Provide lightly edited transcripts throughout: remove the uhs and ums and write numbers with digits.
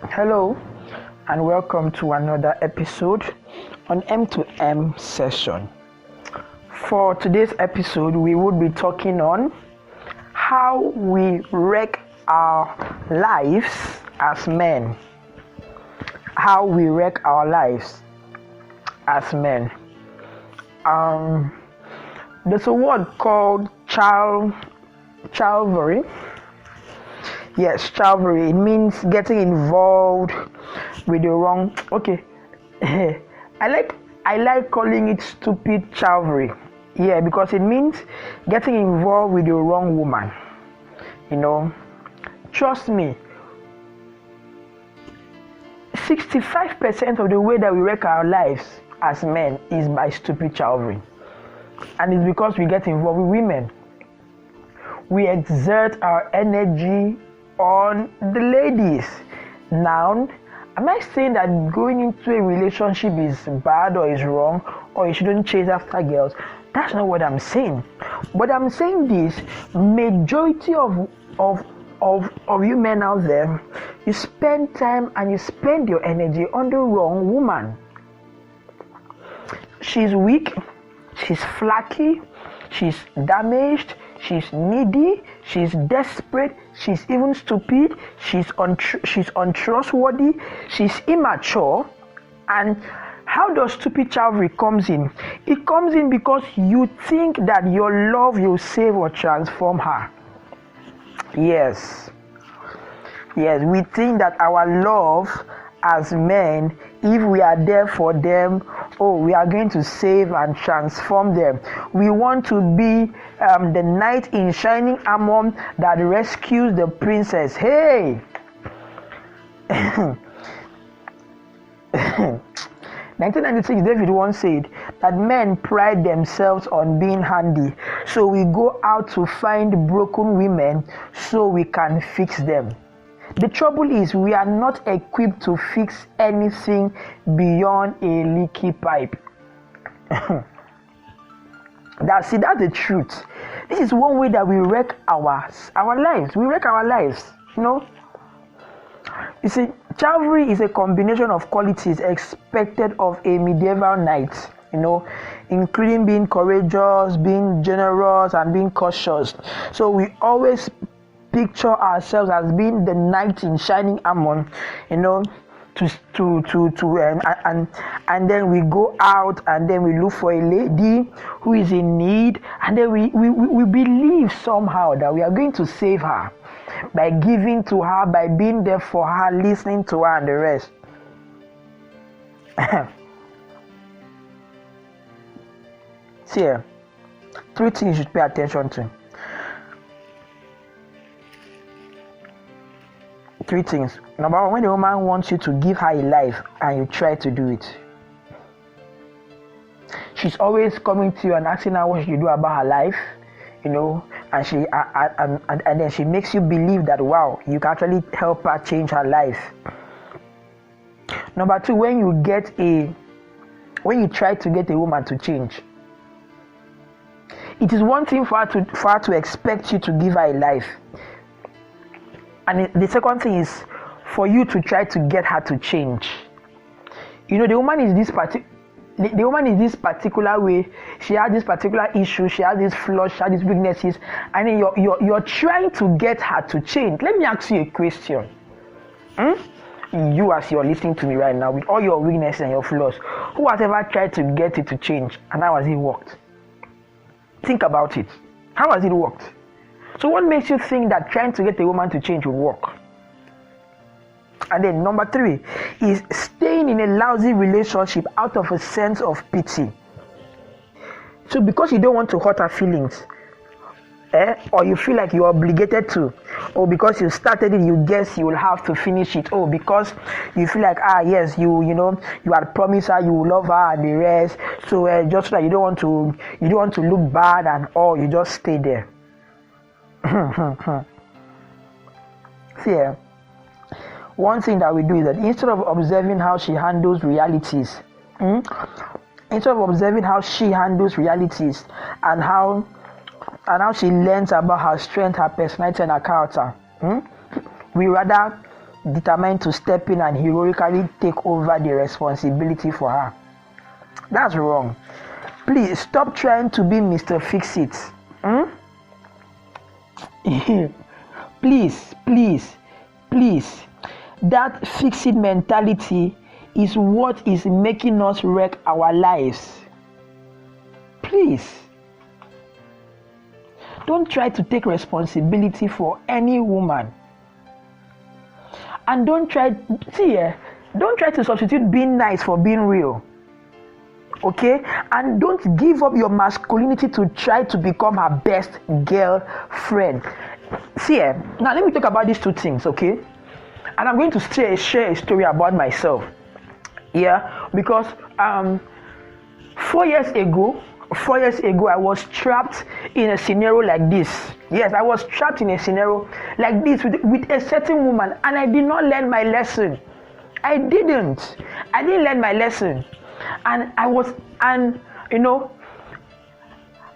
Hello and welcome to another episode on M2M session. For today's episode, we would be talking on how we wreck our lives as men. How we wreck our lives as men. There's a word called chivalry. Yes, chivalry. It means getting involved with the wrong. Okay, I like calling it stupid chivalry. Yeah, because it means getting involved with the wrong woman. Trust me. 65% of the way that we wreck our lives as men is by stupid chivalry, and it's because we get involved with women. We exert our energy on the ladies. Now, am I saying that going into a relationship is bad or is wrong, or you shouldn't chase after girls? That's not what I'm saying. But I'm saying this: majority of you men out there, you spend time and you spend your energy on the wrong woman. She's weak, she's flaky, she's damaged, she's needy, she's desperate, she's even stupid, she's untrustworthy, she's immature. And how does stupid chivalry comes in? It comes in because you think that your love will save or transform her. Yes, we think that our love as men, if we are there for them, we are going to save and transform them. We want to be the knight in shining armor that rescues the princess. Hey! 1996, David once said that men pride themselves on being handy. So we go out to find broken women so we can fix them. The trouble is we are not equipped to fix anything beyond a leaky pipe. That's the truth. This is one way that we wreck our lives. We wreck our lives, You see, chivalry is a combination of qualities expected of a medieval knight, including being courageous, being generous, and being cautious. So we always picture ourselves as being the knight in shining armor, and then we go out and then we look for a lady who is in need, and then we believe somehow that we are going to save her by giving to her, by being there for her, listening to her, and the rest. See here, 3 things you should pay attention to. 3 things. Number 1, when a woman wants you to give her a life and you try to do it, she's always coming to you and asking her what you do about her life, and she and then she makes you believe that wow, you can actually help her change her life. Number 2, when you try to get a woman to change, it is one thing for her to expect you to give her a life. And the second thing is for you to try to get her to change. The woman is this particular way. She has this particular issue. She has this flaws. She has these weaknesses. And then you're trying to get her to change. Let me ask you a question. You, as you're listening to me right now, with all your weaknesses and your flaws, who has ever tried to get it to change? And how has it worked? Think about it. How has it worked? So what makes you think that trying to get a woman to change will work? And then number 3 is staying in a lousy relationship out of a sense of pity. So because you don't want to hurt her feelings, or you feel like you're obligated to, or because you started it, you guess you will have to finish it, or because you feel like yes, you had promised her you will love her and the rest, so just like you don't want to look bad and all, you just stay there. See, one thing that we do is that instead of observing how she handles realities, and how she learns about her strength, her personality, and her character, we rather determined to step in and heroically take over the responsibility for her. That's wrong. Please stop trying to be Mr. Fix-It. Please. That fix-it mentality is what is making us wreck our lives. Please. Don't try to take responsibility for any woman. And don't try to substitute being nice for being real. Okay? And don't give up your masculinity to try to become her best girlfriend. Now let me talk about these two things, okay? And I'm going to share a story about myself. Yeah, because 4 years ago, I was trapped in a scenario like this. Yes, I was trapped in a scenario like this with a certain woman, and I did not learn my lesson. I didn't learn my lesson. And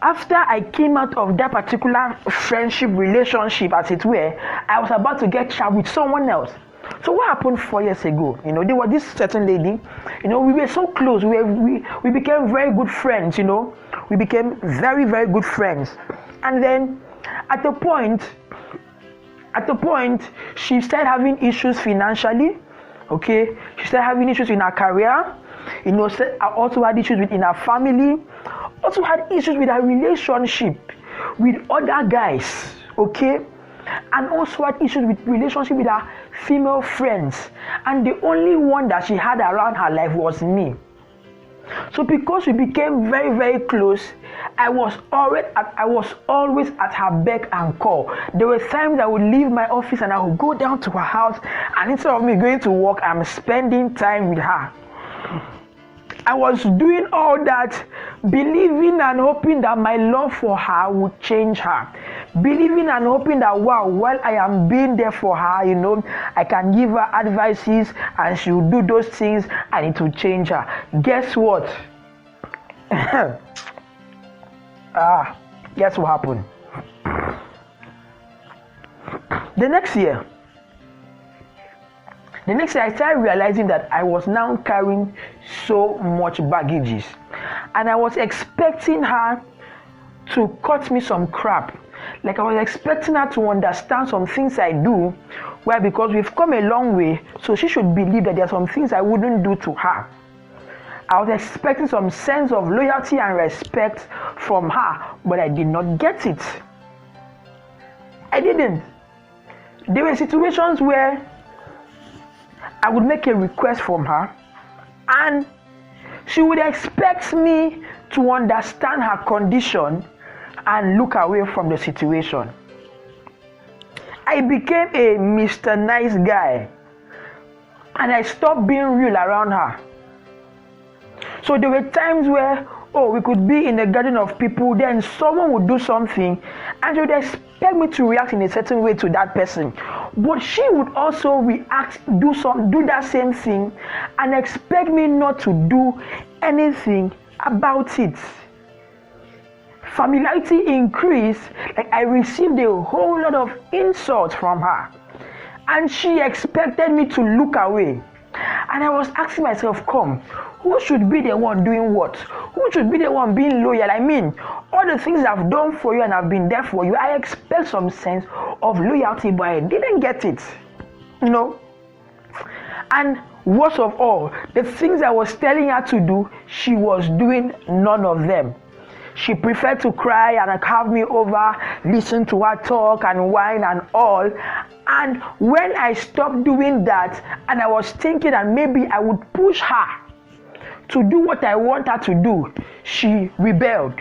after I came out of that particular friendship, relationship, as it were, I was about to get trapped with someone else. So what happened 4 years ago? There was this certain lady. We were so close. We became very good friends. We became very, very good friends. And then at the point, she started having issues financially. Okay, she started having issues in her career. Also had issues within her family. Also had issues with her relationship with other guys. Okay. And also had issues with relationship with her female friends, and the only one that she had around her life was me. So because we became very, very close, I was always at her beck and call. There were times I would leave my office and I would go down to her house, and instead of me going to work, I'm spending time with her. I was doing all that, believing and hoping that my love for her would change her. Believing and hoping that, while I am being there for her, I can give her advices and she will do those things and it will change her. Guess what? Guess what happened? The next year, I started realizing that I was now carrying so much baggages, and I was expecting her to cut me some crap. Like I was expecting her to understand some things I do, because we've come a long way, so she should believe that there are some things I wouldn't do to her. I was expecting some sense of loyalty and respect from her, but I did not get it. I didn't. There were situations where I would make a request from her, and she would expect me to understand her condition and look away from the situation. I became a Mr. Nice Guy, and I stopped being real around her. So there were times where, we could be in a garden of people, then someone would do something, and she would expect me to react in a certain way to that person. But she would also react, do that same thing, and expect me not to do anything about it. Familiarity increased, like I received a whole lot of insults from her, and she expected me to look away. And I was asking myself, who should be the one doing what? Who should be the one being loyal? I mean, all the things I've done for you and I've been there for you, I expect some sense of loyalty, but I didn't get it. And worst of all, the things I was telling her to do, she was doing none of them. She preferred to cry and have me over, listen to her talk and whine and all. And when I stopped doing that, and I was thinking that maybe I would push her to do what I want her to do, she rebelled.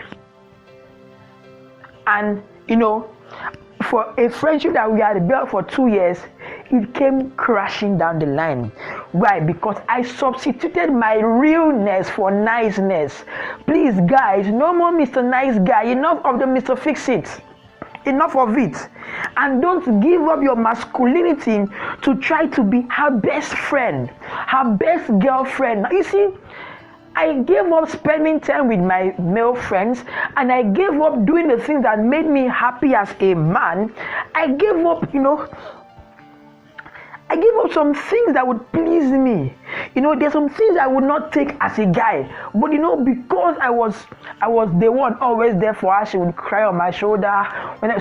And for a friendship that we had built for 2 years, it came crashing down the line. Why? Because I substituted my realness for niceness. Please, guys, no more Mr. Nice Guy. Enough of the Mr. Fix-It. Enough of it. And don't give up your masculinity to try to be her best friend, her best girlfriend. You see, I gave up spending time with my male friends, and I gave up doing the things that made me happy as a man. I gave up, I gave up some things that would please me. There's some things I would not take as a guy. But because I was the one always there for her, she would cry on my shoulder.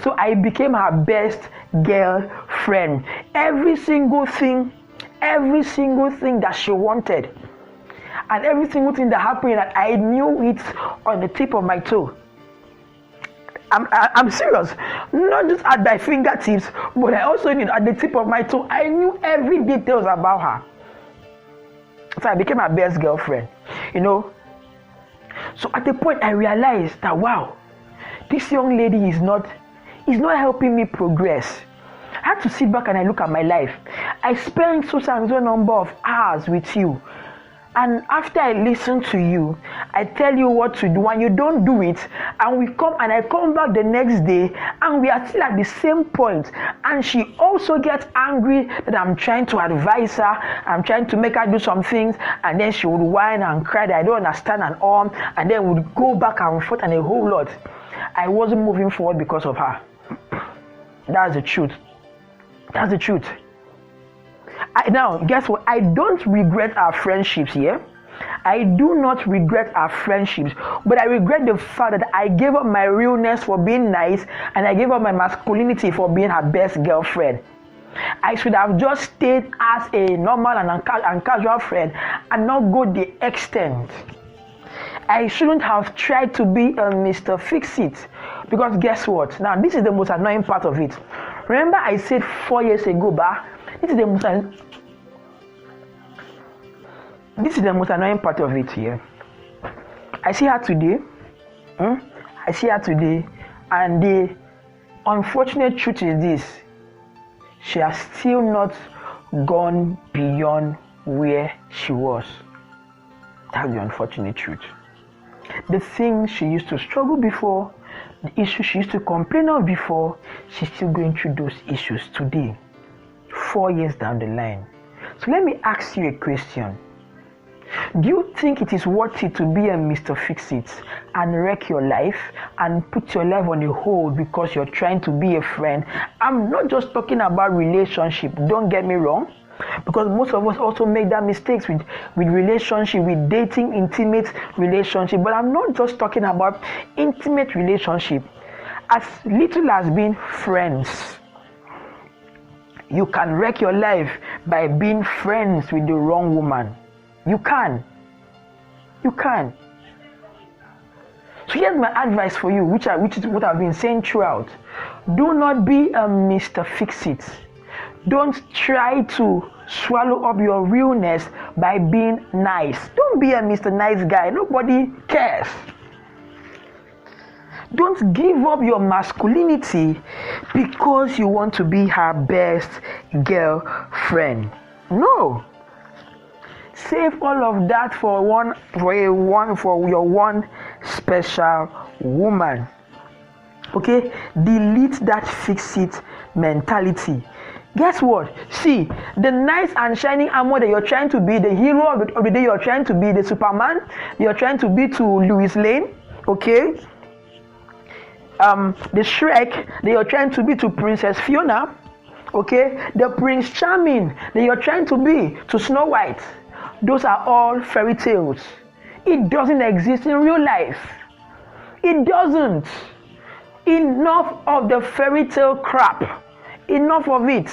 So I became her best girlfriend. Every single thing that she wanted, and every single thing that happened, that I knew it on the tip of my toe. I'm serious. Not just at my fingertips, but I also knew at the tip of my toe. I knew every details about her. So I became her best girlfriend. So at the point I realized that, wow, this young lady is not helping me progress. I had to sit back and I look at my life. I spent such a number of hours with you. And after I listen to you, I tell you what to do, and you don't do it, and I come back the next day, and we are still at the same point. And she also gets angry that I'm trying to advise her, I'm trying to make her do some things, and then she would whine and cry that I don't understand and all, and then would go back and forth and a whole lot. I wasn't moving forward because of her. That's the truth. That's the truth. Now, guess what? I don't regret our friendships here. I do not regret our friendships, but I regret the fact that I gave up my realness for being nice, and I gave up my masculinity for being her best girlfriend. I should have just stayed as a normal and casual friend and not go the extent. I shouldn't have tried to be a Mr. Fix-It, because guess what? Now, this is the most annoying part of it. Remember I said 4 years ago, this is the most annoying part of it here. I see her today. And the unfortunate truth is this: she has still not gone beyond where she was. That's the unfortunate truth. The things she used to struggle before, the issues she used to complain of before, she's still going through those issues today, 4 years down the line. So let me ask you a question. Do you think it is worth it to be a Mr. Fix-It and wreck your life and put your life on a hold because you're trying to be a friend? I'm not just talking about relationship, don't get me wrong, because most of us also make that mistakes with relationship, with dating, intimate relationship. But I'm not just talking about intimate relationship. As little as being friends. You can wreck your life by being friends with the wrong woman. You can. So here's my advice for you, which is what I've been saying throughout. Do not be a Mr. Fix-It. Don't try to swallow up your realness by being nice. Don't be a Mr. Nice Guy. Nobody cares. Don't give up your masculinity because you want to be her best girlfriend. No. Save all of that for your one special woman. Okay? Delete that fix-it mentality. Guess what? See, the nice and shining armor that you're trying to be, the hero of the day you're trying to be, the Superman you're trying to be to Lois Lane, okay? The Shrek that you're trying to be to Princess Fiona, okay? The Prince Charming that you're trying to be to Snow White. Those are all fairy tales. It doesn't exist in real life. It doesn't. Enough of the fairy tale crap. Enough of it.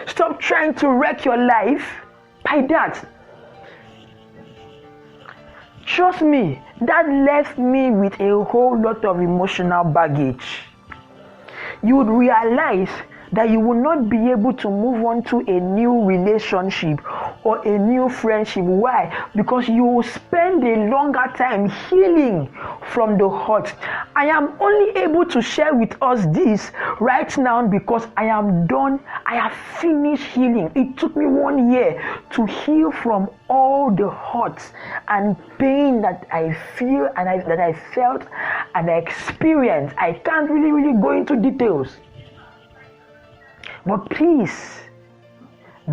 Stop trying to wreck your life by that. Trust me, that left me with a whole lot of emotional baggage. You would realize that you will not be able to move on to a new relationship or a new friendship. Why? Because you will spend a longer time healing from the hurt. I am only able to share with us this right now because I am done. I have finished healing. It took me 1 year to heal from all the hurt and pain that I feel and that I felt and I experienced. I can't really go into details. But please,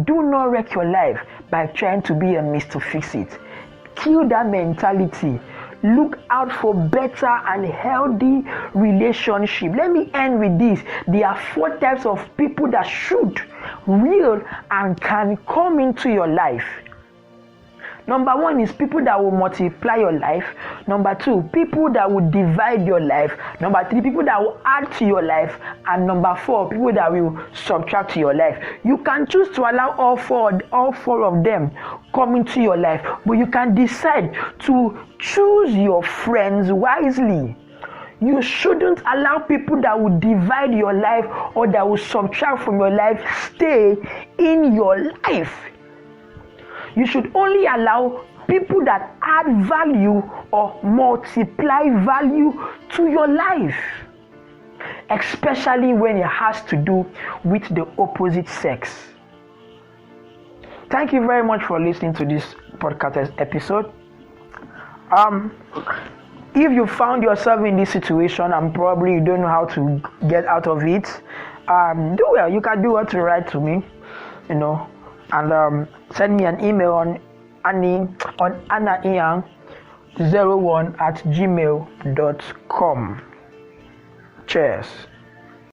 do not wreck your life by trying to be a Mr. Fix-It. Kill that mentality. Look out for better and healthy relationship. Let me end with this. There are 4 types of people that should will and can come into your life. Number one is people that will multiply your life. Number two, people that will divide your life. Number three, people that will add to your life. And number four, people that will subtract to your life. You can choose to allow all four of them come into your life, but you can decide to choose your friends wisely. You shouldn't allow people that will divide your life or that will subtract from your life stay in your life. You should only allow people that add value or multiply value to your life, especially when it has to do with the opposite sex. Thank you very much for listening to this podcast episode. If you found yourself in this situation and probably you don't know how to get out of it, do well. You can do what to write to me, and send me an email on anaiang01@gmail.com. Cheers.